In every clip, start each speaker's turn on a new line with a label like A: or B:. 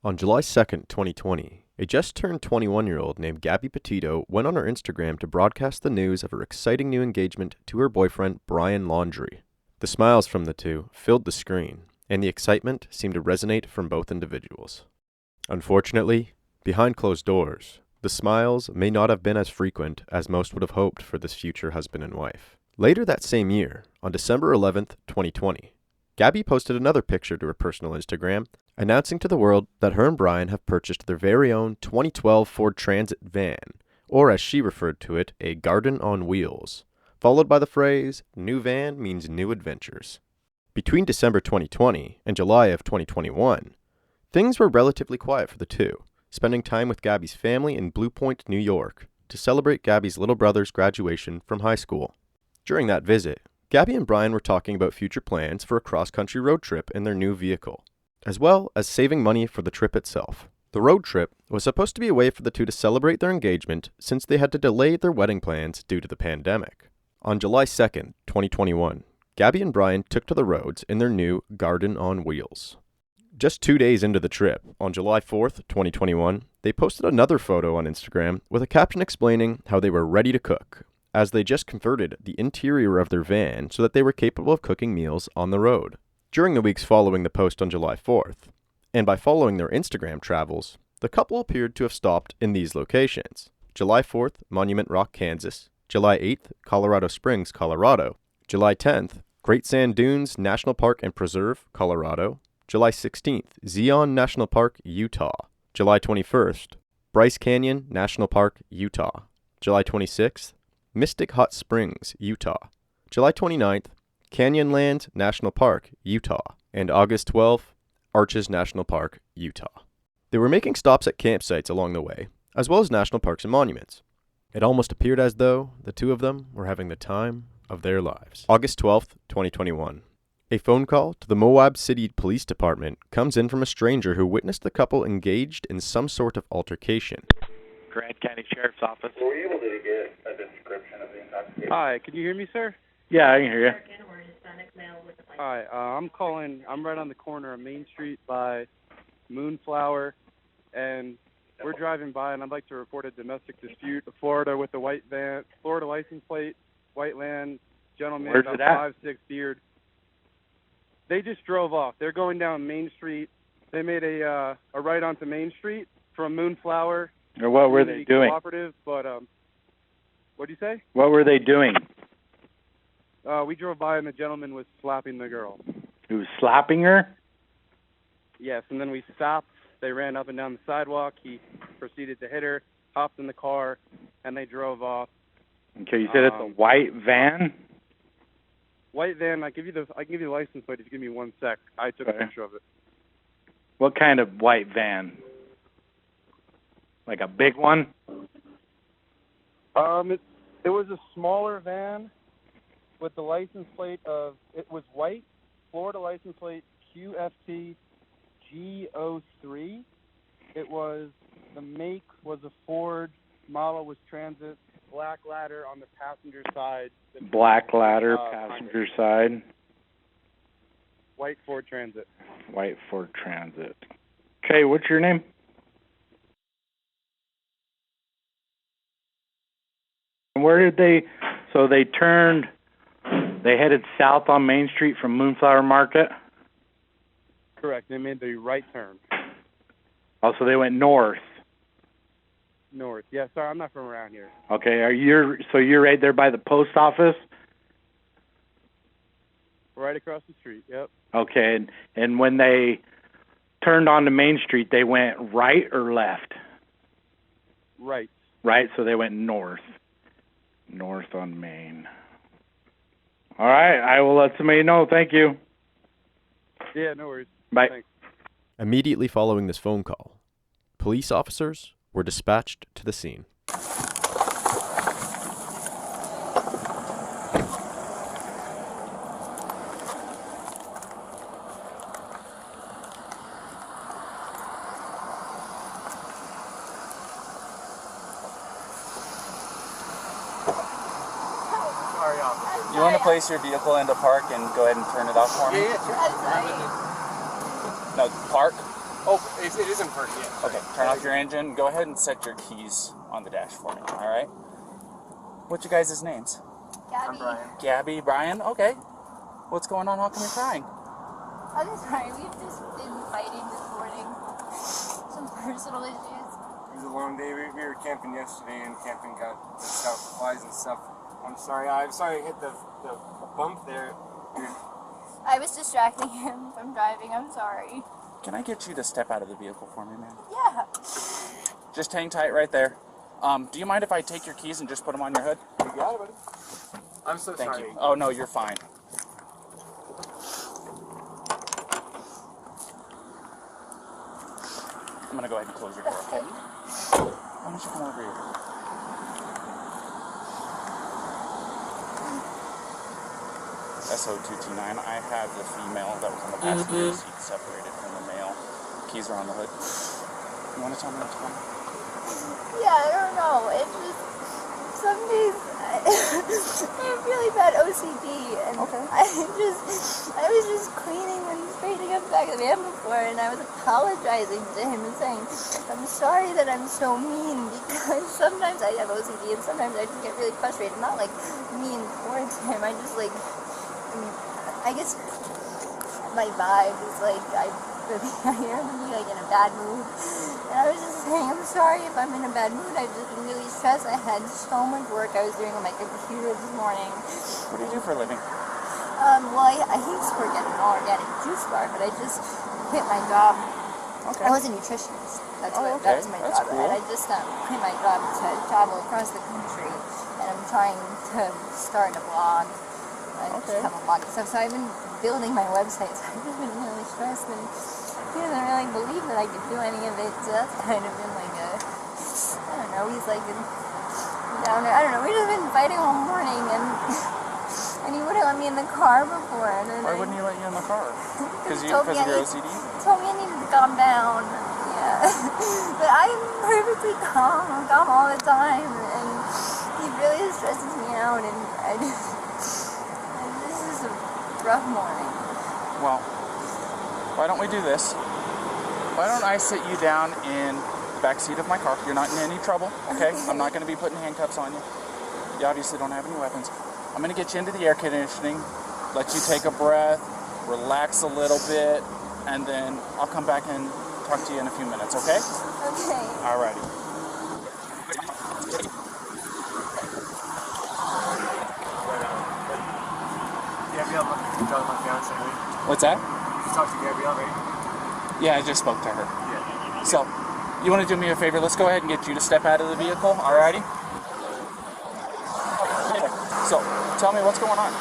A: On July 2nd, 2020, a just-turned 21-year-old named Gabby Petito went on her Instagram to broadcast the news of her exciting new engagement to her boyfriend, Brian Laundrie. The smiles from the two filled the screen, and the excitement seemed to resonate from both individuals. Unfortunately, behind closed doors, the smiles may not have been as frequent as most would have hoped for this future husband and wife. Later that same year, on December 11th, 2020, Gabby posted another picture to her personal Instagram, announcing to the world that her and Brian have purchased their very own 2012 Ford Transit van, or as she referred to it, a garden on wheels, followed by the phrase, "New van means new adventures." Between December 2020 and July of 2021, things were relatively quiet for the two, spending time with Gabby's family in Blue Point, New York, to celebrate Gabby's little brother's graduation from high school. During that visit, Gabby and Brian were talking about future plans for a cross-country road trip in their new vehicle, as well as saving money for the trip itself. The road trip was supposed to be a way for the two to celebrate their engagement since they had to delay their wedding plans due to the pandemic. On July 2nd, 2021, Gabby and Brian took to the roads in their new garden on wheels. Just 2 days into the trip, on July 4th, 2021, they posted another photo on Instagram with a caption explaining how they were ready to cook, as they just converted the interior of their van so that they were capable of cooking meals on the road. During the weeks following the post on July 4th, and by following their Instagram travels, the couple appeared to have stopped in these locations: July 4th, Monument Rock, Kansas; July 8th, Colorado Springs, Colorado; July 10th, Great Sand Dunes National Park and Preserve, Colorado; July 16th, Zion National Park, Utah; July 21st, Bryce Canyon National Park, Utah; July 26th, Mystic Hot Springs, Utah; July 29th, Canyonlands National Park, Utah; and August 12th, Arches National Park, Utah. They were making stops at campsites along the way, as well as national parks and monuments. It almost appeared as though the two of them were having the time of their lives. August 12th, 2021. A phone call to the Moab City Police Department comes in from a stranger who witnessed the couple engaged in some sort of altercation.
B: Grant County Sheriff's Office.
C: Were you able to get a description of the intoxication?
D: Hi, can you hear me, sir?
B: Yeah, I can hear you.
D: Hi, I'm calling. I'm right on the corner of Main Street by Moonflower, and we're driving by, and I'd like to report a domestic dispute. Florida with the white van, Florida license plate, white land, gentleman,
B: Where's
D: about
B: it at?
D: 5'6" beard. They just drove off. They're going down Main Street. They made a right onto Main Street from Moonflower.
B: Or what were they doing?
D: Cooperative, but what'd you say?
B: What were they doing?
D: We drove by and the gentleman was slapping the girl.
B: He was slapping her?
D: Yes, and then we stopped. They ran up and down the sidewalk. He proceeded to hit her, hopped in the car, and they drove off.
B: Okay, you said it's a white van?
D: White van. I can give you the license plate if you give me 1 sec. I took a picture of it.
B: What kind of white van? Like a big one?
D: It was a smaller van with the license plate of, it was white, Florida license plate QFT G03. It was, the make was a Ford, model was Transit, black ladder on the passenger side.
B: Black ladder, passenger side.
D: White Ford Transit.
B: White Ford Transit. Okay, what's your name? Where did they, so they turned, they headed south on Main Street from Moonflower Market?
D: Correct. They made the right turn.
B: Oh, so they went north.
D: North. Yeah, sorry, I'm not from around here.
B: Okay, so you're right there by the post office?
D: Right across the street, yep.
B: Okay, and when they turned onto Main Street, they went right or left?
D: Right.
B: Right, so they went north. North on Main. All right, I will let somebody know. Thank you.
D: Yeah, no worries.
B: Bye.
D: Thanks.
A: Immediately following this phone call, police officers were dispatched to the scene.
E: You want to place your vehicle into park and go ahead and turn it off for me?
C: Yeah, sure.
E: No, park?
F: Oh, it isn't parked yet.
E: Okay, turn off your engine. Go ahead and set your keys on the dash for me, all right? What's your guys' names?
G: Gabby.
F: I'm Brian.
E: Gabby, Brian? Okay. What's going on? How come you're crying?
G: I'm sorry, we've just been fighting this morning. Some personal issues.
F: It was a long day. We were camping yesterday, and camping got the stuff, flies and stuff. I'm sorry I hit the bump there.
G: I was distracting him from driving, I'm sorry.
E: Can I get you to step out of the vehicle for me, man?
G: Yeah.
E: Just hang tight right there. Do you mind if I take your keys and just put them on your hood?
F: You got it, buddy. I'm so
E: Thank
F: sorry.
E: you. Oh, no, you're fine. I'm going to go ahead and close your door, okay? Why don't you come over here? SO229, I have the female that was on the passenger seat separated from the male. Keys are on the hood. You want to tell me what's going on?
G: Yeah, I don't know. It's just, some days I have really bad OCD, and
E: Okay.
G: I was just cleaning and straightening up the back of the van before, and I was apologizing to him and saying, I'm sorry that I'm so mean, because sometimes I have OCD, and sometimes I just get really frustrated. Not like mean towards him, I just like, I guess my vibe is like, I am like in a bad mood. And I was just saying, I'm sorry if I'm in a bad mood. I've just been really stressed. I had so much work I was doing on my computer this morning.
E: What do you do for a living?
G: Well, I used to work at an organic juice bar, but I just quit my job.
E: Okay.
G: I was a nutritionist. That's
E: Oh,
G: what
E: okay.
G: that was my
E: That's
G: job.
E: cool.
G: And I just quit my job to travel across the country. And I'm trying to start a blog. I just
E: Okay.
G: have a blog and stuff. So I've been building my website. So I've just been really stressed. And he doesn't really believe that I could do any of it. So that's kind of been like a, I don't know, he's like a downer. I don't know. We've just been fighting all morning. And he wouldn't let me in the car before. And then
E: Why wouldn't he let you in the car? Because
G: He
E: of
G: told me
E: your
G: I-
E: OCD?
G: He told me I needed to calm down. Yeah. But I'm perfectly calm. I'm calm all the time. And he really stresses me out. And this is a rough morning.
E: Well, why don't we do this? Why don't I sit you down in the back seat of my car? You're not in any trouble, okay? I'm not going to be putting handcuffs on you. You obviously don't have any weapons. I'm going to get you into the air conditioning, let you take a breath, relax a little bit, and then I'll come back and talk to you in a few minutes, okay?
G: Okay.
E: Alrighty.
F: Gabrielle, you talked to my fiance, right?
E: What's that?
F: You talked to Gabrielle, right?
E: Yeah, I just spoke to her.
F: Yeah.
E: So, you want to do me a favor? Let's go ahead and get you to step out of the vehicle, alrighty? So, tell me what's going on.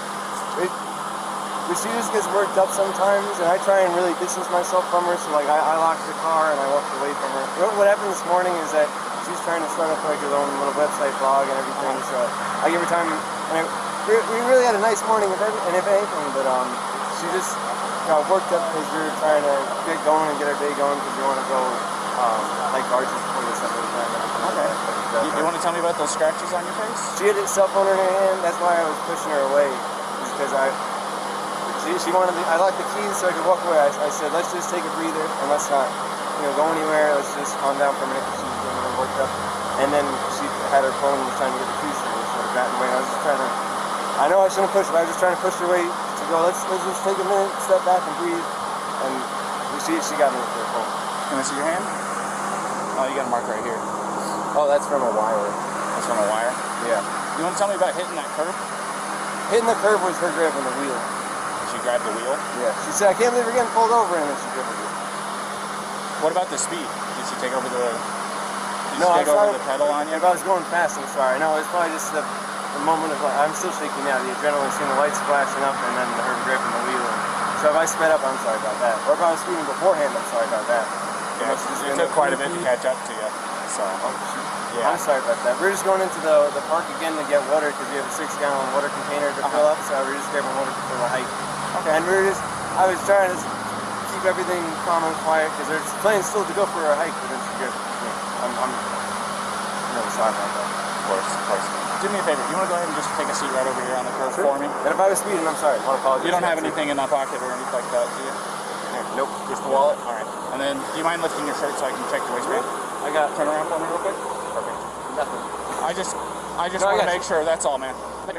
F: She just gets worked up sometimes, and I try and really distance myself from her. So, like, I locked the car and I walked away from her. What happened this morning is that she's trying to start up like her own little website blog and everything. So I give her time, and we really had a nice morning, if anything. But she just got worked up because we were trying to get going and get our day going because we want to go like arches before the Sunday time.
E: Okay. You want to tell me about those scratches on your face?
F: She had a cell phone in her hand. That's why I was pushing her away, because she wanted. I locked the keys so I could walk away. I said, let's just take a breather and let's not, go anywhere. Let's just calm down for a minute because she was getting really worked up. And then she had her phone and was trying to get the keys from me, so I got in the way. I was just trying to. I know I shouldn't push, but I was just trying to push her away to go. Let's just take a minute, step back, and breathe. And she got me with her phone.
E: Can I see your hand? Oh, you got a mark right here.
F: Oh, that's from a wire.
E: That's from a wire?
F: Yeah.
E: You want to tell me about hitting that curb?
F: Hitting the curb was her grabbing the wheel.
E: She grabbed the wheel?
F: Yeah. She said, I can't believe we're getting pulled over, and then she grabbed the wheel.
E: What about the speed? Did she take over the...
F: No, I
E: take
F: saw
E: over the pedal on you?
F: If I was going fast, I'm sorry. No, it's probably just the moment of, I'm still shaking now. The adrenaline, seeing the lights flashing up, and then her gripping the wheel. So if I sped up, I'm sorry about that. Or if I was speeding beforehand, I'm sorry about that.
E: Yeah, it took quite a bit to catch up to you. So, yeah.
F: I'm sorry about that. We're just going into the park again to get water because we have a 6-gallon water container to fill up. So we're just grabbing water for the hike.
E: Okay.
F: And I was trying to keep everything calm and quiet because there's plans still to go for a hike, but it's good. I'm really sorry about that.
E: Of course. Do me a favor. You want to go ahead and just take a seat right over here on the curb for me?
F: And if I was speeding, I'm sorry. I want to apologize.
E: You don't have anything in that pocket or anything like that, do you?
F: Nope.
E: Just the wallet? All right. And then, do you mind lifting your shirt so I can check your waistband?
F: I got
E: Turn around for me real quick. Perfect.
F: nothing.
E: I just want to make sure. That's all, man.
H: Where'd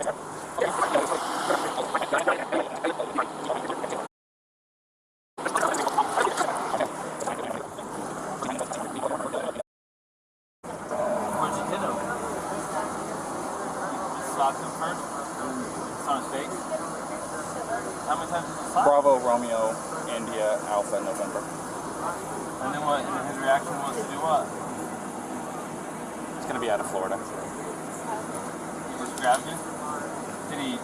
H: you hit him? You slapped him first? It's on his face? How many times did you slap?
E: Bravo, Romeo, India, Alpha, November.
H: And then what? And his reaction was to do what?
E: It's going to be out of Florida.
H: He just grabbed you? Did he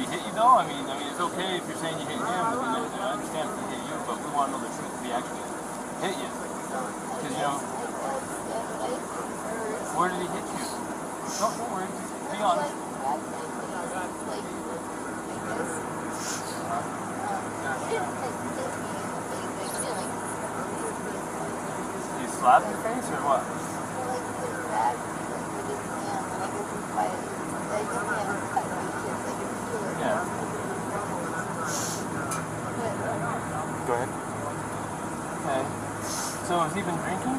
H: hit you though? I mean, it's okay if you're saying you hit him, but I understand if he hit you, but we want to know the truth if he actually hit you. Because, you know, where did he hit you? Don't worry, just be honest. Did he slap your face or what? Yeah.
E: Go ahead.
H: Okay. So has he been drinking?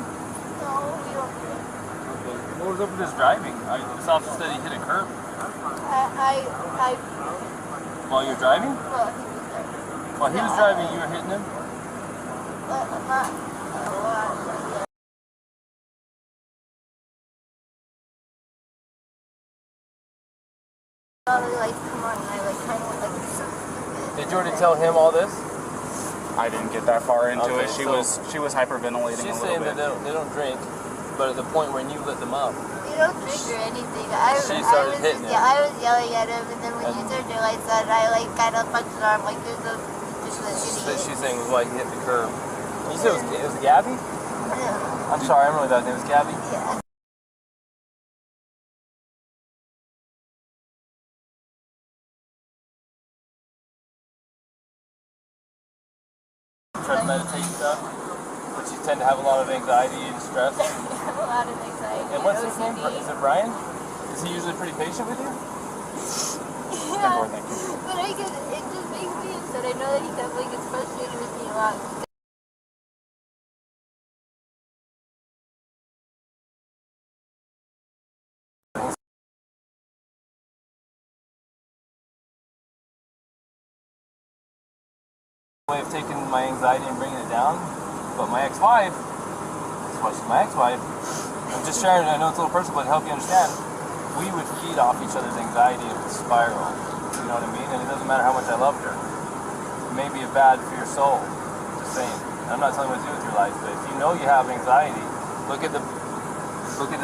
G: No, we don't do it.
H: Okay. What was up with his driving? This officer said he hit a curb.
G: I
H: While you're driving?
G: well, he was there.
H: While he was driving, you were hitting him?
G: But I'm not a lot. All the lights come on and I kind of went like so stupid.
H: Did you already tell him all this?
E: I didn't get that far into
H: Okay,
E: it. She
H: so
E: was hyperventilating
H: She's
E: a little
H: saying
E: bit.
H: that they don't drink, but at the point when you lit them up.
G: You don't drink or anything.
H: She started hitting him.
G: Yeah, I was yelling at him, and then when you turned your lights on, I kind of punched his arm like there's no just an idiot.
H: She's saying it was like he hit the curb. You said it was Gabby?
G: Yeah.
H: I'm sorry, I don't know that name. It was Gabby?
G: Yeah.
H: Try to meditate and stuff, but you tend to have a lot of anxiety and stress.
G: I have a lot of anxiety.
H: And what's his
G: OCD.
H: name? Is it Brian? Is he usually pretty patient with you?
G: Yeah. But it just makes me upset. I know that he definitely gets frustrated with me a lot.
H: Way of taking my anxiety and bringing it down, but my ex-wife, that's why she's my ex-wife, I'm just sharing it, I know it's a little personal, but to help you understand, we would feed off each other's anxiety if it spiraled, you know what I mean? And it doesn't matter how much I loved her. It may be bad for your soul, just saying. I'm not telling you what to do with your life, but if you know you have anxiety, look at the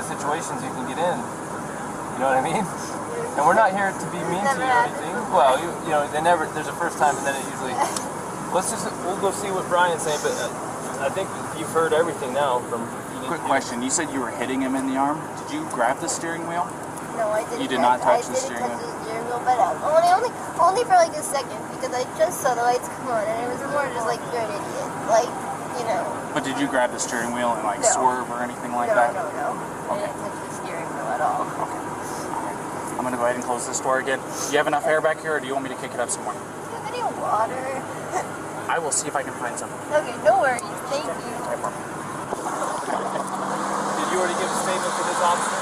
H: situations you can get in, you know what I mean? And we're not here to be mean to you or anything. Well, you know, there's a first time and then it usually... We'll go see what Brian's saying, but I think you've heard everything now from...
E: Quick question. You said you were hitting him in the arm. Did you grab the steering wheel?
G: No, I didn't.
E: You did not touch the steering wheel?
G: I didn't touch the steering wheel, but only for like a second, because I just saw the lights come on, and it was more just like, you're an idiot. Like, you know.
E: But did you grab the steering wheel and like
G: No.
E: swerve or anything like that?
G: No. I didn't touch the steering wheel at all.
E: Okay. I'm going to go ahead and close this door again. Do you have enough air back here, or do you want me to kick it up some more?
G: Do you have any water?
E: I will see if I can find some.
G: Okay, no worries. Thank you.
H: Did you already give a statement to this officer?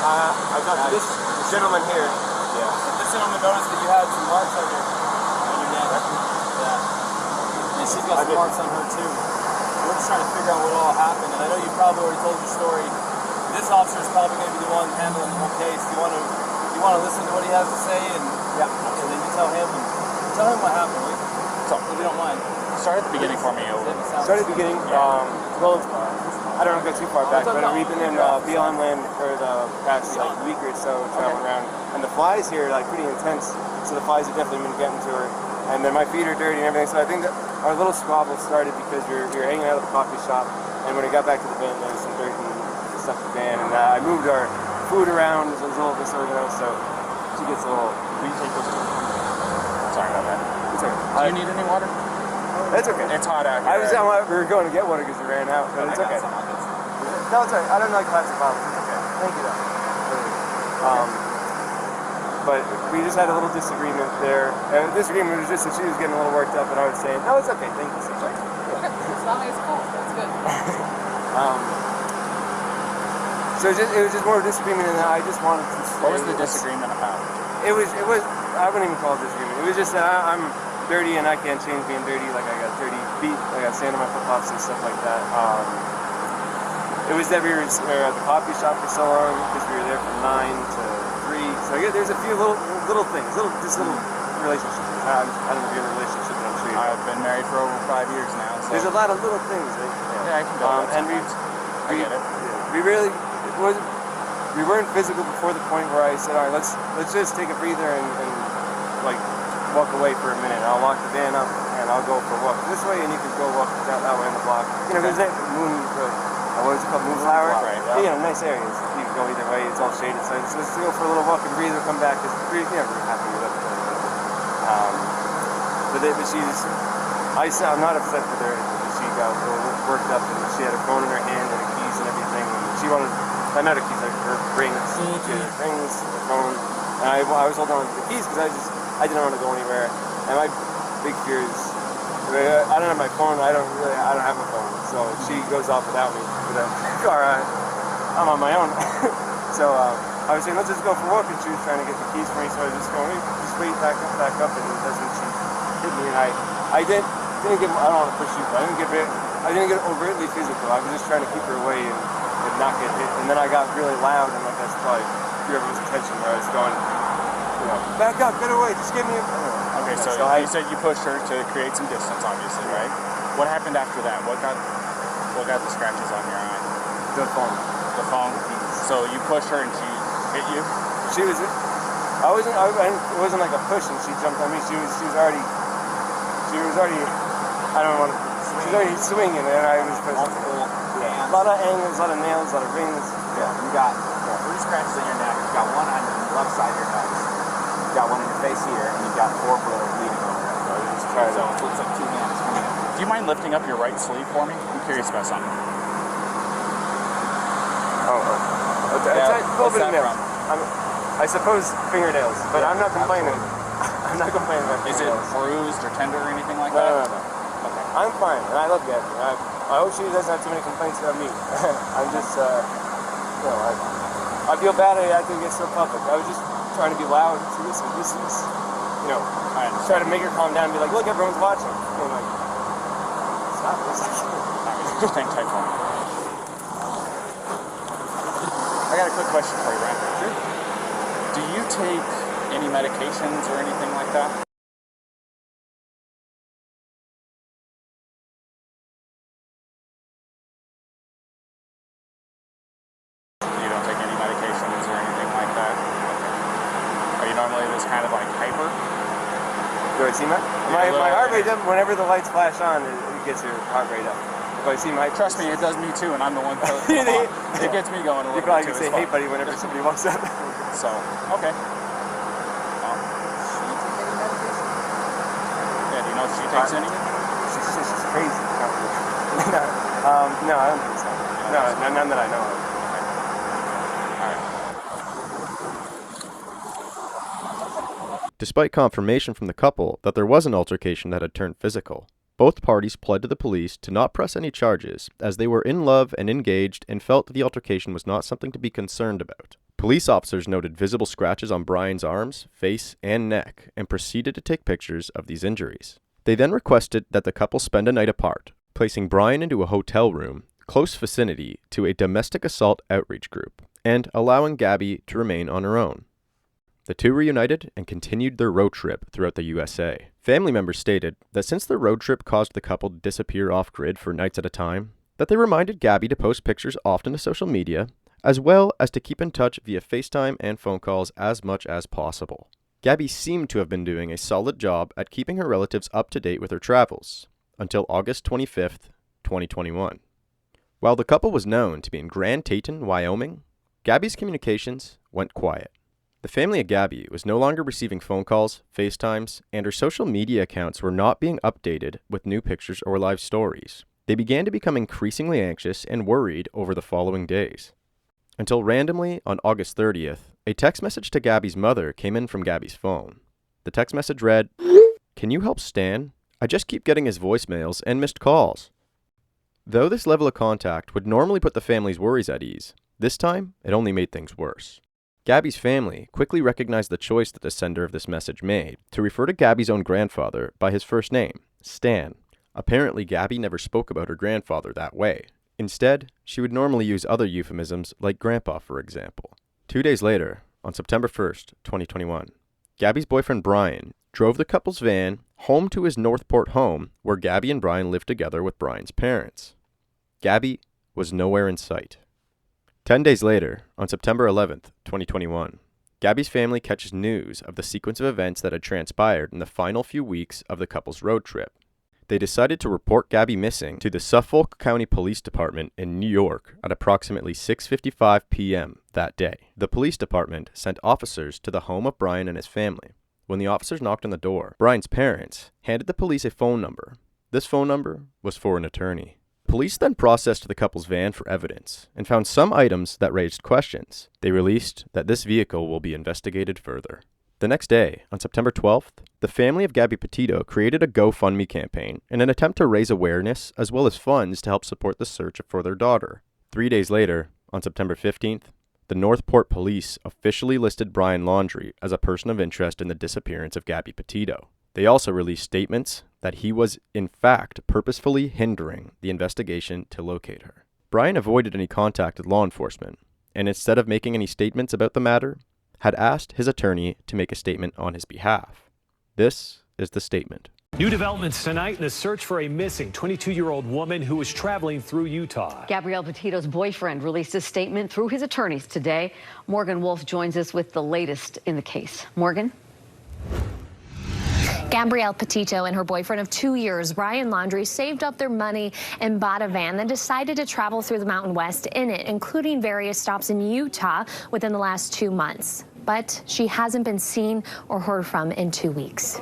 F: I've got this gentleman here.
H: Yeah. This gentleman noticed that you had some marks on your neck. Yeah. And she's got some marks on her too. We're just trying to figure out what all happened, and I know you probably already told your story. This officer is probably going to be the one handling the whole case. Do you want to listen to what he has to say, and then you tell him what happened, will you? So, if you don't mind.
E: Start at the beginning for me.
F: Start at the beginning. Well, I don't want to go too far back, but we've been in BLM land for the past week or so, traveling around, and the flies here are pretty intense. So the flies have definitely been getting to her, and then my feet are dirty and everything. So I think that our little squabble started because we were hanging out at the coffee shop, and when we got back to the van, there was some dirt and stuff in the van, and I moved our food around. It was a little disorganized, so she gets a little.
E: Will you take those? Sorry about that.
F: It's okay.
E: Do you need any water?
F: It's okay.
E: It's hot out here.
F: We were going to get water because we ran out, but it's okay. No, it's okay. I don't like plastic bottles. It's okay. Thank you, though. but we just had a little disagreement there. And the disagreement was just that she was getting a little worked up, and I was saying, no, it's okay, thank you so much.
E: Okay, as long as it's cool, that's good.
F: So it was just more of a disagreement, and I just wanted to.
E: What was the disagreement about?
F: It was. I wouldn't even call it disagreement. It was just that I'm dirty and I can't change being dirty. Like I got dirty feet, I got sand on my flip-flops and stuff like that. It was that we were at the coffee shop for so long because we were there from 9 to 3. So there's a few little things, little relationships. I don't know if you're in a relationship, but I'm sure
E: I've been married for over 5 years now. So.
F: There's a lot of little things. Right?
E: Yeah, I can go.
F: And
E: I get it.
F: We weren't physical before the point where I said, all right, let's just take a breather and like walk away for a minute. I'll lock the van up and I'll go for a walk this way, and you can go walk that way on the block. You know, there's that what is it called, Moonflower?
E: Right,
F: yeah. You know, nice areas. You can go either way. It's all shaded. So let's go for a little walk and breathe and come back. Because we're happy with it. I'm not upset with her. She got a little worked up and she had her phone in her hand and her keys and everything. And she wanted, not her keys, like her rings. She had her rings, her phone. And I was holding on to the keys because I didn't want to go anywhere. And my big fear is, I don't have my phone. I don't have a phone. So she goes off without me. I'm on my own. So I was saying, let's just go for a walk, and she was trying to get the keys for me, so I was just going, just wait, back up, and that's when she hit me, and I didn't get, I don't want to push you, but I didn't get overtly physical. I was just trying to keep her away and not get hit, and then I got really loud, and like that's probably whoever's attention where I was going, back up, get away, just give me a.
E: Okay, so you said you pushed her to create some distance, obviously, right? What happened after that? What got the scratches on your eye?
F: The phone.
E: The phone. So you pushed her and she hit you?
F: It wasn't like a push and she jumped on me. She was already, she was already swinging, and I was
I: multiple
F: a lot of angles, a lot of nails, a lot of rings.
I: Yeah, you got 3 scratches on your neck. You got one on the left side of your nose. You got one in your face here, and you got 4 bleeding over it. So it looks like 2 hands coming in.
E: Do you mind lifting up your right sleeve for me? I'm curious about something.
F: It's a little bit of nails. I suppose fingernails, but I'm not complaining. I'm not complaining about fingernails.
E: Is it bruised or tender or anything like
F: that? No.
E: Okay.
F: I'm fine, and I love Gabby. I hope she doesn't have too many complaints about me. I'm just, I feel bad I have to get so public. I was just trying to be loud. So listen, try to make her calm down and be like, look, everyone's watching. And like, stop this.
E: Just hang tight for me. I got a quick question for you, Brian. Sure. Do you take any medications or anything like that? You don't take any medications or anything like that? Okay. Are you normally this kind of like hyper?
F: Do I see my heart rate up whenever the lights flash on? It gets your heart rate up.
E: Trust me, it does me too, and I'm the one it gets me going a little bit too.
F: You probably can say, hey buddy, whenever somebody walks up.
E: So, okay. Yeah, do you know if she takes any?
F: She's crazy. No, I don't think so. No, none that I know of.
A: Alright. Despite confirmation from the couple that there was an altercation that had turned physical, both parties pled to the police to not press any charges, as they were in love and engaged and felt the altercation was not something to be concerned about. Police officers noted visible scratches on Brian's arms, face, and neck, and proceeded to take pictures of these injuries. They then requested that the couple spend a night apart, placing Brian into a hotel room, close vicinity to a domestic assault outreach group, and allowing Gabby to remain on her own. The two reunited and continued their road trip throughout the USA. Family members stated that since the road trip caused the couple to disappear off-grid for nights at a time, that they reminded Gabby to post pictures often to social media, as well as to keep in touch via FaceTime and phone calls as much as possible. Gabby seemed to have been doing a solid job at keeping her relatives up to date with her travels, until August 25th, 2021. While the couple was known to be in Grand Teton, Wyoming, Gabby's communications went quiet. The family of Gabby was no longer receiving phone calls, FaceTimes, and her social media accounts were not being updated with new pictures or live stories. They began to become increasingly anxious and worried over the following days. until randomly on August 30th, a text message to Gabby's mother came in from Gabby's phone. The text message read, "Can you help Stan? I just keep getting his voicemails and missed calls." Though this level of contact would normally put the family's worries at ease, this time it only made things worse. Gabby's family quickly recognized the choice that the sender of this message made to refer to Gabby's own grandfather by his first name, Stan. Apparently, Gabby never spoke about her grandfather that way. Instead, she would normally use other euphemisms like grandpa, for example. 2 days later, on September 1st, 2021, Gabby's boyfriend Brian drove the couple's van home to his Northport home where Gabby and Brian lived together with Brian's parents. Gabby was nowhere in sight. 10 days later, on September 11th, 2021, Gabby's family catches news of the sequence of events that had transpired in the final few weeks of the couple's road trip. They decided to report Gabby missing to the Suffolk County Police Department in New York at approximately 6:55 p.m. that day. The police department sent officers to the home of Brian and his family. When the officers knocked on the door, Brian's parents handed the police a phone number. This phone number was for an attorney. Police then processed the couple's van for evidence and found some items that raised questions. They released that this vehicle will be investigated further. The next day, on September 12th, the family of Gabby Petito created a GoFundMe campaign in an attempt to raise awareness as well as funds to help support the search for their daughter. 3 days later, on September 15th, the Northport police officially listed Brian Laundrie as a person of interest in the disappearance of Gabby Petito. They also released statements that he was, in fact, purposefully hindering the investigation to locate her. Brian avoided any contact with law enforcement, and instead of making any statements about the matter, had asked his attorney to make a statement on his behalf. This is the statement.
J: New developments tonight in the search for a missing 22-year-old woman who was traveling through Utah.
K: Gabrielle Petito's boyfriend released a statement through his attorneys today. Morgan Wolf joins us with the latest in the case. Morgan?
L: Gabrielle Petito and her boyfriend of 2 years, Brian Laundrie, saved up their money and bought a van, then decided to travel through the Mountain West in it, including various stops in Utah within the last 2 months. But she hasn't been seen or heard from in 2 weeks.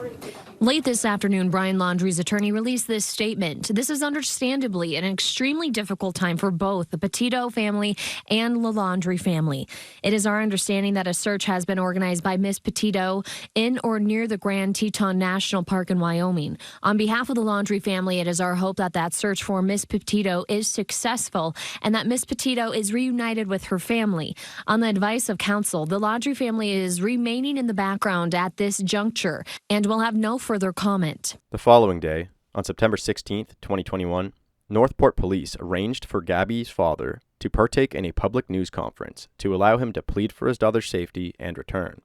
M: Late this afternoon, Brian Laundrie's attorney released this statement. This is understandably an extremely difficult time for both the Petito family and the Laundrie family. It is our understanding that a search has been organized by Miss Petito in or near the Grand Teton National Park in Wyoming. On behalf of the Laundrie family, it is our hope that that search for Miss Petito is successful and that Miss Petito is reunited with her family. On the advice of counsel, the Laundrie family is remaining in the background at this juncture and will have no further comment.
A: The following day, on September 16th, 2021, Northport police arranged for Gabby's father to partake in a public news conference to allow him to plead for his daughter's safety and return.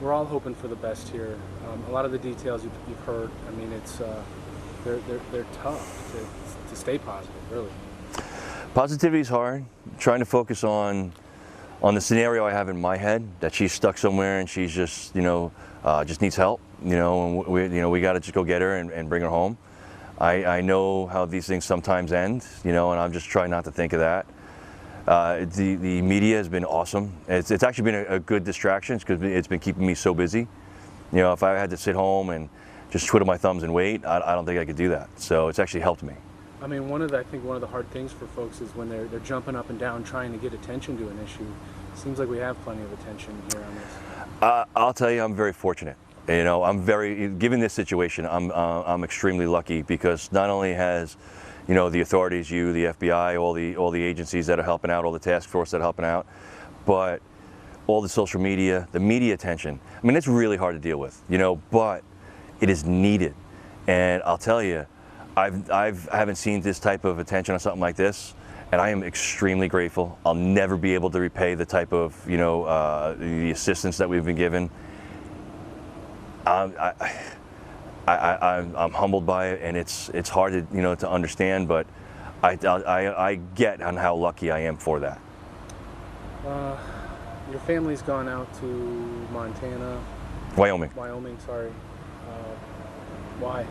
D: We're all hoping for the best here. A lot of the details you've heard, I mean, it's they're tough to stay positive, really.
N: Positivity is hard. Trying to focus on the scenario I have in my head, that she's stuck somewhere and she's just, just needs help, and we got to just go get her and bring her home. I know how these things sometimes end, and I'm just trying not to think of that. The media has been awesome. It's actually been a good distraction because it's been keeping me so busy. If I had to sit home and just twiddle my thumbs and wait, I don't think I could do that. So it's actually helped me.
D: I mean, I think one of the hard things for folks is when they're jumping up and down trying to get attention to an issue. Seems like we have plenty of attention here on this.
N: I'll tell you, I'm very fortunate. Given this situation, I'm extremely lucky because not only has, the authorities, the FBI, all the agencies that are helping out, all the task force that are helping out, but all the social media, the media attention. I mean, it's really hard to deal with, but it is needed. And I'll tell you, I haven't seen this type of attention on something like this, and I am extremely grateful. I'll never be able to repay the type of, the assistance that we've been given. I'm humbled by it, and it's hard to to understand, but I get on how lucky I am for that.
D: Your family's gone out to Montana.
N: Wyoming,
D: sorry. Why?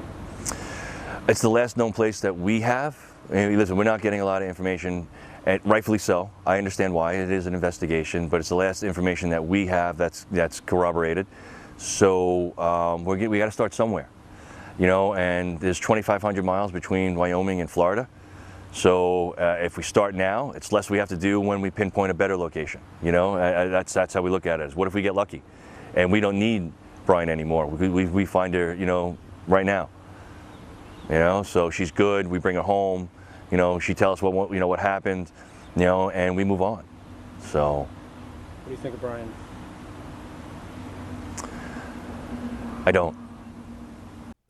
N: It's the last known place that we have. Listen, we're not getting a lot of information, and rightfully so. I understand why. It is an investigation, but it's the last information that we have that's corroborated. So we got to start somewhere, and there's 2,500 miles between Wyoming and Florida. So if we start now, it's less we have to do when we pinpoint a better location. You know, that's how we look at it. Is what if we get lucky, and we don't need Brian anymore? We find her, you know, right now. You know, so she's good. We bring her home. You know, she tells us what happened. You know, and we move on. So.
D: What do you think of Brian?
N: I don't.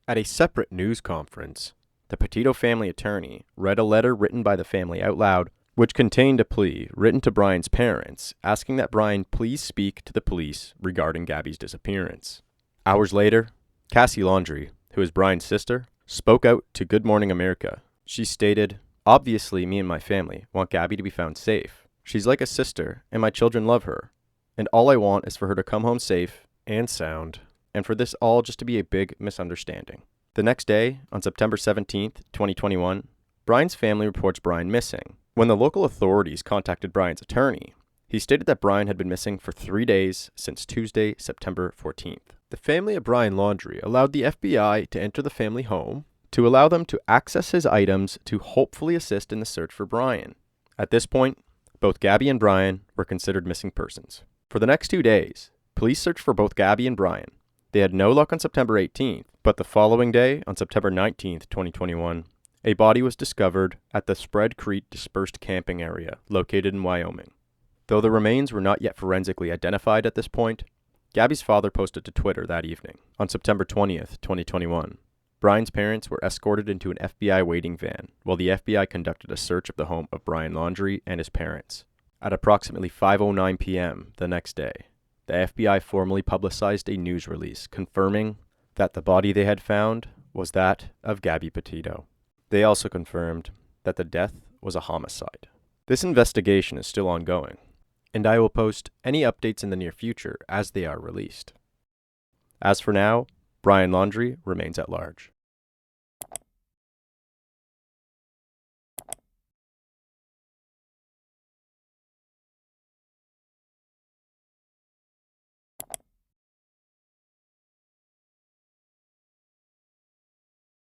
A: At a separate news conference, the Petito family attorney read a letter written by the family out loud, which contained a plea written to Brian's parents, asking that Brian please speak to the police regarding Gabby's disappearance. Hours later, Cassie Laundrie, who is Brian's sister, spoke out to Good Morning America. She stated, "Obviously, me and my family want Gabby to be found safe. She's like a sister, and my children love her. And all I want is for her to come home safe and sound, and for this all just to be a big misunderstanding." The next day, on September 17th, 2021, Brian's family reports Brian missing. When the local authorities contacted Brian's attorney, he stated that Brian had been missing for 3 days since Tuesday, September 14th. The family of Brian Laundrie allowed the FBI to enter the family home to allow them to access his items to hopefully assist in the search for Brian. At this point, both Gabby and Brian were considered missing persons. For the next 2 days, police searched for both Gabby and Brian. They had no luck on September 18th, but the following day, on September 19th, 2021, a body was discovered at the Spread Creek dispersed camping area located in Wyoming. Though the remains were not yet forensically identified at this point, Gabby's father posted to Twitter that evening. On September 20th, 2021, Brian's parents were escorted into an FBI waiting van while the FBI conducted a search of the home of Brian Laundrie and his parents. At approximately 5:09 p.m. the next day, the FBI formally publicized a news release confirming that the body they had found was that of Gabby Petito. They also confirmed that the death was a homicide. This investigation is still ongoing, and I will post any updates in the near future as they are released. As for now, Brian Laundrie remains at large.